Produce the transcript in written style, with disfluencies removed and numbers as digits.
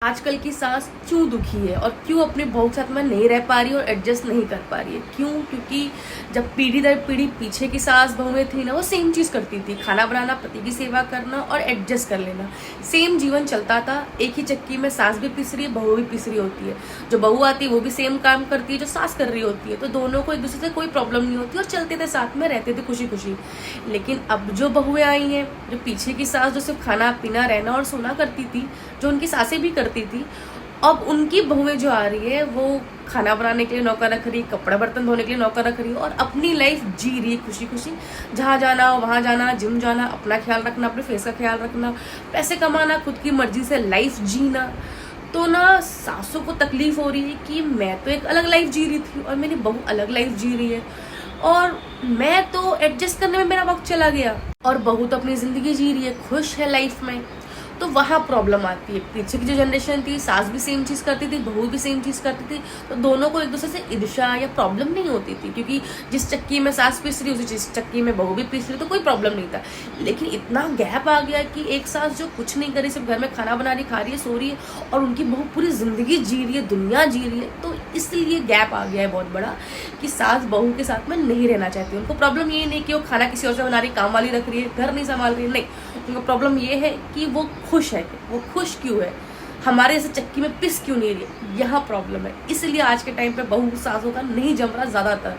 आजकल की सास क्यों दुखी है और क्यों अपने बहू के साथ में नहीं रह पा रही और एडजस्ट नहीं कर पा रही है। क्यों? क्योंकि जब पीढ़ी दर पीढ़ी पीछे की सास बहुएं थी ना, वो सेम चीज़ करती थी, खाना बनाना, पति की सेवा करना और एडजस्ट कर लेना। सेम जीवन चलता था। एक ही चक्की में सास भी पिस रही है, बहू भी पिस रही होती है। जो बहू आती है वो भी सेम काम करती है जो सास कर रही होती है, तो दोनों को एक दूसरे से कोई प्रॉब्लम नहीं होती और चलते थे, साथ में रहते थे खुशी खुशी। लेकिन अब जो बहुएं आई हैं, जो पीछे की सास जो सिर्फ खाना पीना रहना और सोना करती थी, जो उनकी सासें भी करती थी, अब उनकी बहुएं जो आ रही है वो खाना बनाने के लिए नौकर रख रही, कपड़ा बर्तन धोने के लिए नौकर रख रही है और अपनी लाइफ जी रही है खुशी खुशी। जहाँ जाना वहाँ जाना, जिम जाना, अपना ख्याल रखना, अपने फेस का ख्याल रखना, पैसे कमाना, खुद की मर्जी से लाइफ जीना। तो ना सासों को तकलीफ हो रही है कि मैं तो एक अलग लाइफ जी रही थी और मेरी बहू अलग लाइफ जी रही है और मैं तो एडजस्ट करने में मेरा वक्त चला गया और बहू तो अपनी जिंदगी जी रही है, खुश है लाइफ में। तो वहाँ प्रॉब्लम आती है। पीछे की जो जनरेशन थी, सास भी सेम चीज़ करती थी, बहू भी सेम चीज़ करती थी, तो दोनों को एक दूसरे से ईर्ष्या या प्रॉब्लम नहीं होती थी, क्योंकि जिस चक्की में सास पिस रही उसी चक्की में बहू भी पिस रही, तो कोई प्रॉब्लम नहीं था। लेकिन इतना गैप आ गया कि एक सास जो कुछ नहीं करी, सिर्फ घर में खाना बना रही, खा रही है, सो रही है और उनकी बहू पूरी जिंदगी जी रही है, दुनिया जी रही है। तो इसलिए गैप आ गया है बहुत बड़ा कि सास बहू के साथ में नहीं रहना चाहती। उनको प्रॉब्लम ये नहीं कि वो खाना किसी और से बना रही, काम वाली रख रही है, घर नहीं संभाल रही है, नहीं। उनका प्रॉब्लम ये है कि वो खुश है, वो खुश क्यों है, हमारे जैसे चक्की में पिस क्यों नहीं रही है, यहाँ प्रॉब्लम है। इसलिए आज के टाइम पे बहू सासों का नहीं जम रहा ज्यादातर।